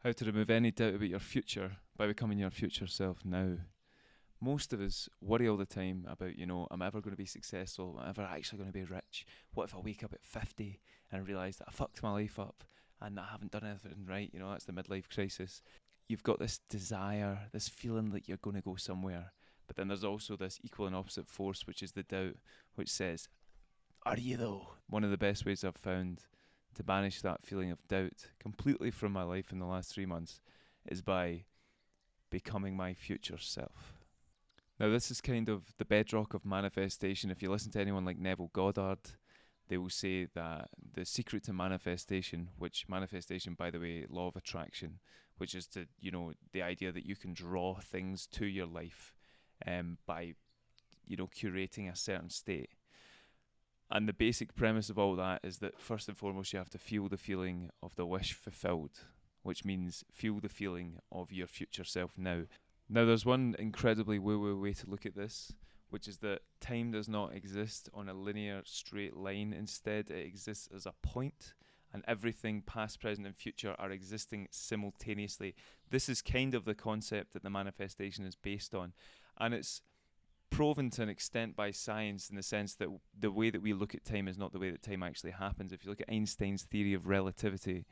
How to remove any doubt about your future by becoming your future self now. Most of us worry all the time about, am I ever going to be successful? Am I ever actually going to be rich? What if I wake up at 50 and realise that I fucked my life up and that I haven't done anything right? That's the midlife crisis. You've got this desire, this feeling that you're going to go somewhere. But then there's also this equal and opposite force, which is the doubt, which says, are you though? One of the best ways I've found to banish that feeling of doubt completely from my life in the last 3 months is by becoming my future self. Now, this is kind of the bedrock of manifestation. If you listen to anyone like Neville Goddard, they will say that the secret to manifestation, which manifestation, by the way, law of attraction, which is the idea that you can draw things to your life by, curating a certain state. And the basic premise of all that is that first and foremost, you have to feel the feeling of the wish fulfilled, which means feel the feeling of your future self now. Now, there's one incredibly woo-woo way to look at this, which is that time does not exist on a linear, straight line. Instead, it exists as a point, and everything past, present, and future are existing simultaneously. This is kind of the concept that the manifestation is based on, and it's proven to an extent by science in the sense that the way that we look at time is not the way that time actually happens. If you look at Einstein's theory of relativity,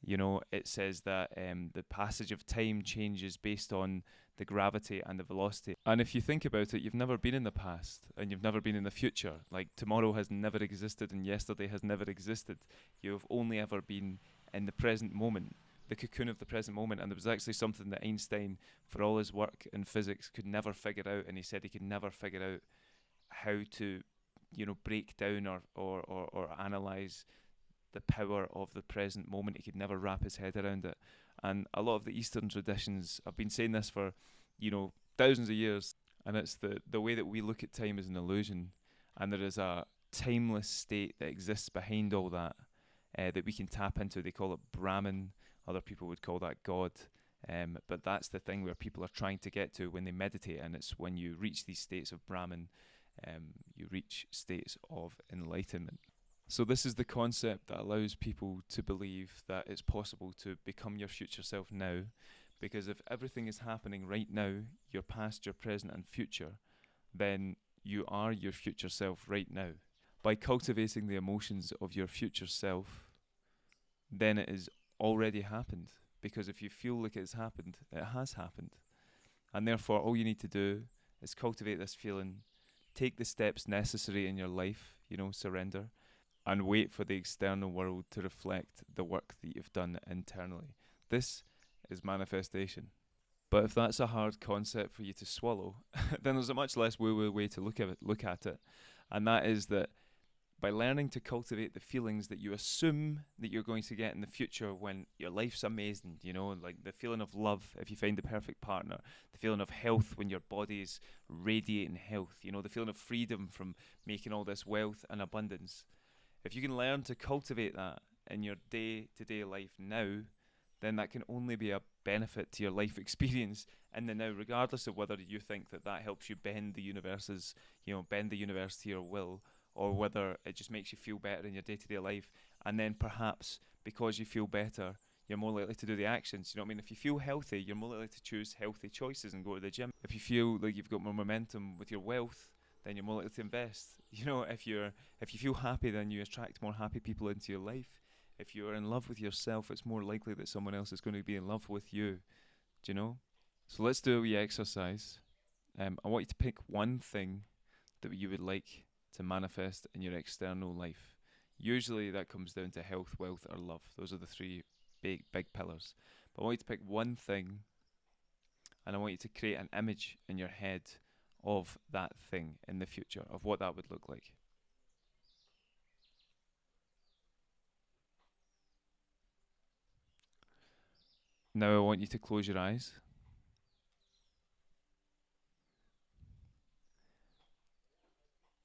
it says that the passage of time changes based on the gravity and the velocity. And if you think about it, you've never been in the past and you've never been in the future. Like, tomorrow has never existed and yesterday has never existed. You've only ever been in the present moment, the cocoon of the present moment. And there was actually something that Einstein, for all his work in physics, could never figure out. And he said he could never figure out how to, break down or analyze the power of the present moment. He could never wrap his head around it. And a lot of the Eastern traditions have been saying this for, thousands of years. And it's the way that we look at time is an illusion. And there is a timeless state that exists behind all that that we can tap into. They call it Brahman. Other people would call that God. But that's the thing where people are trying to get to when they meditate. And it's when you reach these states of Brahman, you reach states of enlightenment. So this is the concept that allows people to believe that it's possible to become your future self now, because if everything is happening right now, your past, your present, and future, then you are your future self right now. By cultivating the emotions of your future self, then it has already happened, because if you feel like it's happened, it has happened. And therefore, all you need to do is cultivate this feeling, take the steps necessary in your life, surrender, and wait for the external world to reflect the work that you've done internally. This is manifestation. But if that's a hard concept for you to swallow, then there's a much less woo-woo way to look at it. And that is that by learning to cultivate the feelings that you assume that you're going to get in the future when your life's amazing, like the feeling of love if you find the perfect partner, the feeling of health when your body's radiating health, the feeling of freedom from making all this wealth and abundance. If you can learn to cultivate that in your day-to-day life now, then that can only be a benefit to your life experience in the now, regardless of whether you think that helps you bend the universe to your will, or whether it just makes you feel better in your day-to-day life. And then perhaps because you feel better, you're more likely to do the actions. If you feel healthy, you're more likely to choose healthy choices and go to the gym. If you feel like you've got more momentum with your wealth, then you're more likely to invest. If you feel happy, then you attract more happy people into your life. If you're in love with yourself, it's more likely that someone else is going to be in love with you. Do you know? So let's do a wee exercise. I want you to pick one thing that you would like to manifest in your external life. Usually that comes down to health, wealth, or love. Those are the three big pillars. But I want you to pick one thing, and I want you to create an image in your head of that thing in the future, of what that would look like. Now I want you to close your eyes.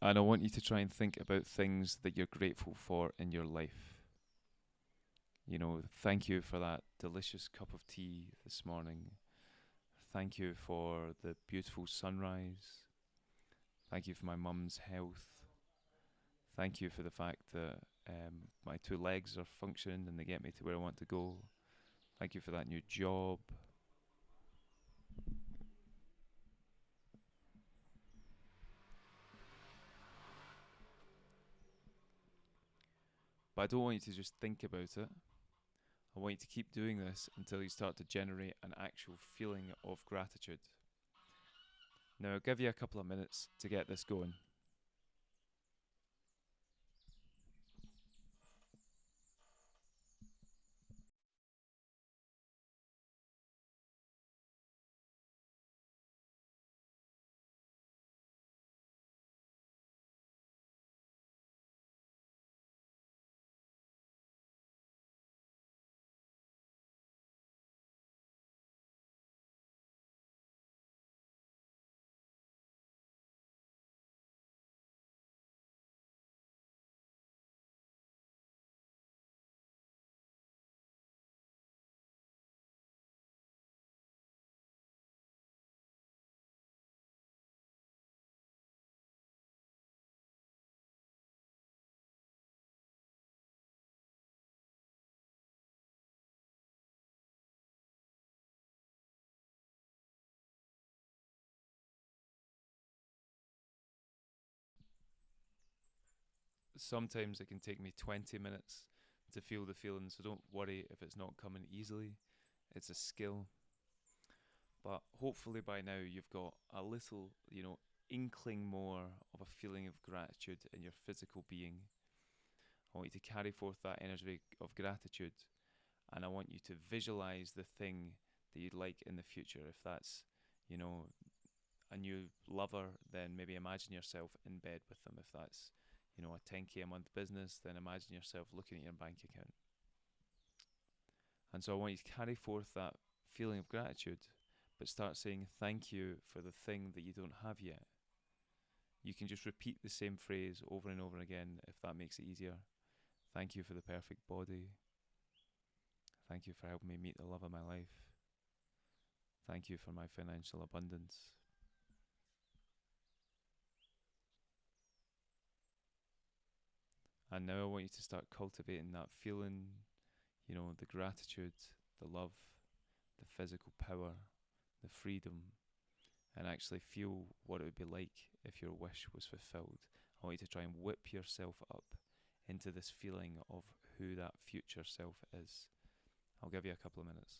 And I want you to try and think about things that you're grateful for in your life. Thank you for that delicious cup of tea this morning. Thank you for the beautiful sunrise. Thank you for my mum's health. Thank you for the fact that my two legs are functioning and they get me to where I want to go. Thank you for that new job. But I don't want you to just think about it. I want you to keep doing this until you start to generate an actual feeling of gratitude. Now, I'll give you a couple of minutes to get this going. Sometimes it can take me 20 minutes to feel the feeling, so don't worry if it's not coming easily. It's a skill. But hopefully by now you've got a little, inkling more of a feeling of gratitude in your physical being. I want you to carry forth that energy of gratitude, and I want you to visualize the thing that you'd like in the future. If that's, you know, a new lover, then maybe imagine yourself in bed with them. If that's, a 10k a month business, then imagine yourself looking at your bank account. And so I want you to carry forth that feeling of gratitude, but start saying thank you for the thing that you don't have yet. You can just repeat the same phrase over and over again if that makes it easier. Thank you for the perfect body. Thank you for helping me meet the love of my life. Thank you for my financial abundance. And now I want you to start cultivating that feeling, the gratitude, the love, the physical power, the freedom, and actually feel what it would be like if your wish was fulfilled. I want you to try and whip yourself up into this feeling of who that future self is. I'll give you a couple of minutes.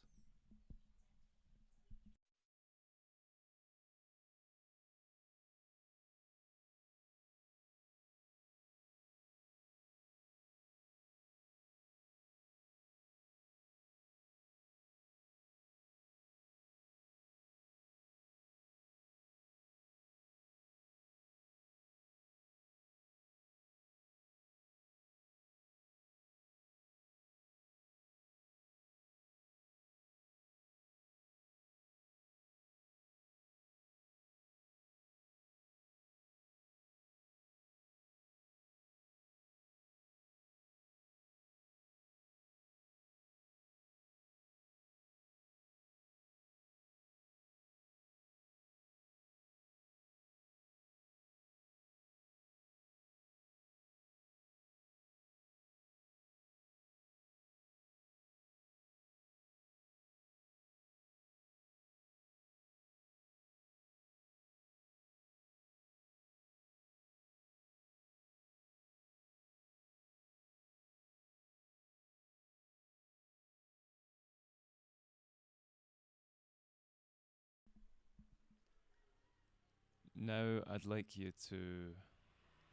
Now I'd like you to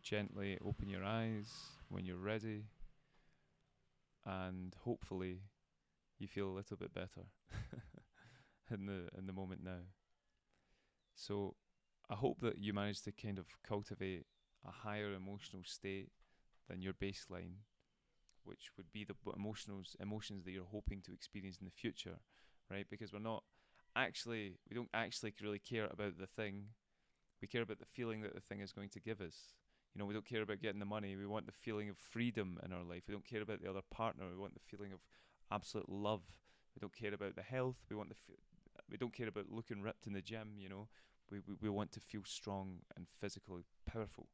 gently open your eyes when you're ready, and hopefully you feel a little bit better in the moment now. So I hope that you manage to kind of cultivate a higher emotional state than your baseline, which would be the emotions that you're hoping to experience in the future, right? Because we don't actually really care about the thing. We care about the feeling that the thing is going to give us. We don't care about getting the money. We want the feeling of freedom in our life. We don't care about the other partner. We want the feeling of absolute love. We don't care about the health. We don't care about looking ripped in the gym. We want to feel strong and physically powerful.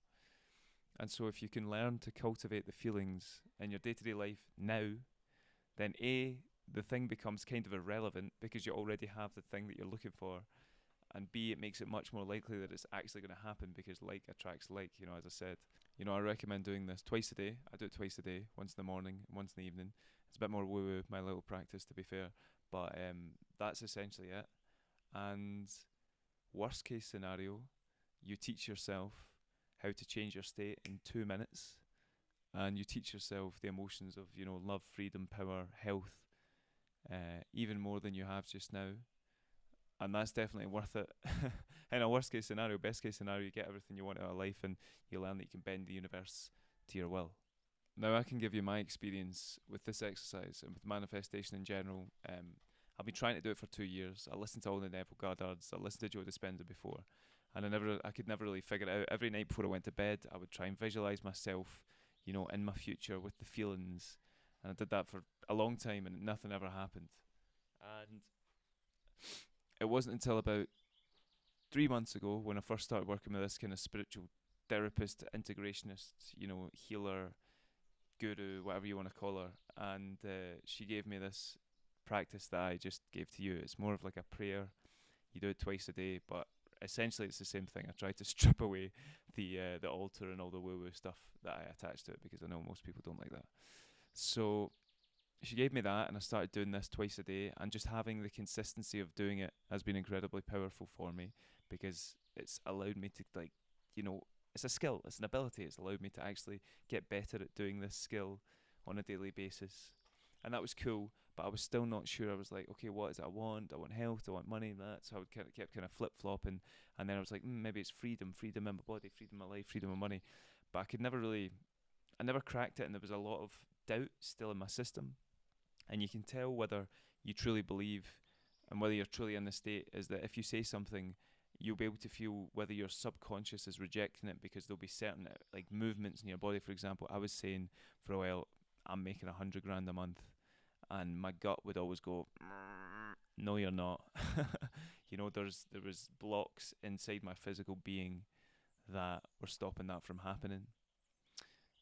And so if you can learn to cultivate the feelings in your day-to-day life now, then A, the thing becomes kind of irrelevant because you already have the thing that you're looking for. And B, it makes it much more likely that it's actually going to happen because like attracts like, as I said. I recommend doing this twice a day. I do it twice a day, once in the morning, once in the evening. It's a bit more woo-woo, my little practice, to be fair. But that's essentially it. And worst case scenario, you teach yourself how to change your state in 2 minutes, and you teach yourself the emotions of love, freedom, power, health, even more than you have just now, and that's definitely worth it. In a worst case scenario, best case scenario, you get everything you want out of life, and you learn that you can bend the universe to your will. Now I can give you my experience with this exercise and with manifestation in general. I've been trying to do it for 2 years. I listened to all the Neville Goddards. I listened to Joe Dispenza before, and I could never really figure it out. Every night before I went to bed, I would try and visualize myself, in my future with the feelings, and I did that for a long time, and nothing ever happened. And it wasn't until about 3 months ago when I first started working with this kind of spiritual therapist, integrationist, healer, guru, whatever you want to call her, and she gave me this practice that I just gave to you. It's more of like a prayer. You do it twice a day, but essentially it's the same thing. I try to strip away the altar and all the woo-woo stuff that I attach to it because I know most people don't like that. So she gave me that, and I started doing this twice a day, and just having the consistency of doing it has been incredibly powerful for me because it's allowed me to it's a skill, it's an ability. It's allowed me to actually get better at doing this skill on a daily basis, and that was cool. But I was still not sure. I was like, okay, what is it I want? I want health, I want money, and that. So I would kept kind of flip flopping, and then I was like, maybe it's freedom in my body, freedom in my life, freedom of money. But I never cracked it, and there was a lot of doubt still in my system. And you can tell whether you truly believe and whether you're truly in the state is that if you say something, you'll be able to feel whether your subconscious is rejecting it, because there'll be certain like movements in your body. For example, I was saying for a while, I'm making 100 grand a month, and my gut would always go, no, you're not. There was blocks inside my physical being that were stopping that from happening.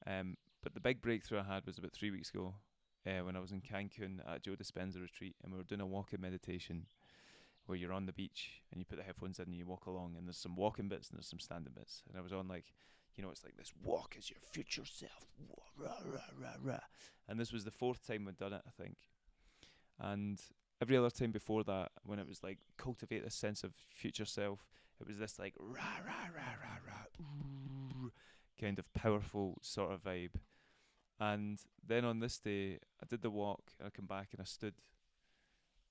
But the big breakthrough I had was about 3 weeks ago, when I was in Cancun at a Joe Dispenza retreat, and we were doing a walking meditation where you're on the beach and you put the headphones in and you walk along, and there's some walking bits and there's some standing bits. And I was on it's like this walk as your future self. Rah, rah, rah, rah. And this was the 4th time we'd done it, I think. And every other time before that, when it was like cultivate this sense of future self, it was this like rah, rah, rah, rah, rah, ooh, kind of powerful sort of vibe. And then on this day, I did the walk, and I come back and I stood,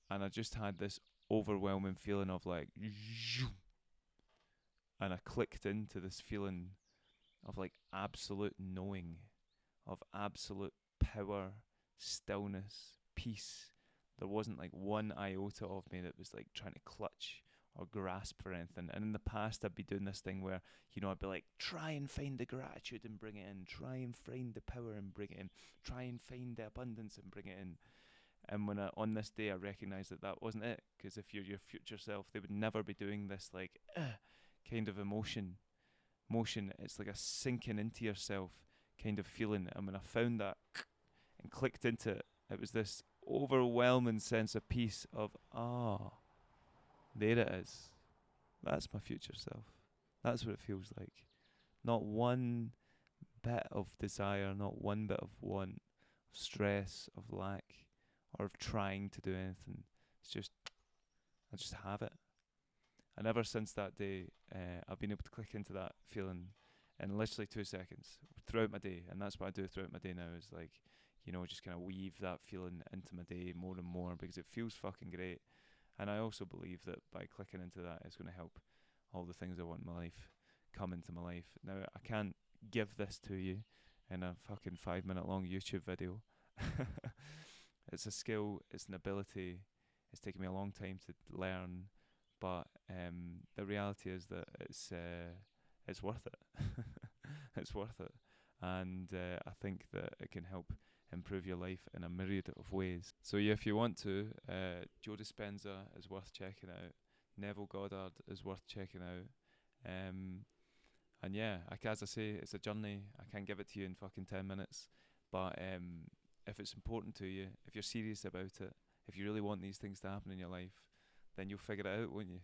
and I just had this overwhelming feeling of like, and I clicked into this feeling of like absolute knowing, of absolute power, stillness, peace. There wasn't like one iota of me that was like trying to clutch or grasp for anything. And in the past, I'd be doing this thing where, I'd be like, try and find the gratitude and bring it in. Try and find the power and bring it in. Try and find the abundance and bring it in. And on this day, I recognized that wasn't it. Because if you're your future self, they would never be doing this like kind of emotion. It's like a sinking into yourself kind of feeling. And when I found that and clicked into it, it was this overwhelming sense of peace of, there it is. That's my future self. That's what it feels like. Not one bit of desire, not one bit of want, of stress, of lack, or of trying to do anything. It's just, I just have it. And ever since that day, I've been able to click into that feeling in literally 2 seconds throughout my day. And that's what I do throughout my day now, is like, just kind of weave that feeling into my day more and more, because it feels fucking great. And I also believe that by clicking into that, it's going to help all the things I want in my life come into my life. Now, I can't give this to you in a fucking 5-minute long YouTube video. It's a skill, it's an ability, it's taken me a long time to learn, but the reality is that it's worth it. It's worth it. And I think that it can help improve your life in a myriad of ways. So yeah, if you want to, Joe Dispenza is worth checking out. Neville Goddard is worth checking out. And yeah, as I say, it's a journey. I can't give it to you in fucking 10 minutes. But if it's important to you, if you're serious about it, if you really want these things to happen in your life, then you'll figure it out, won't you?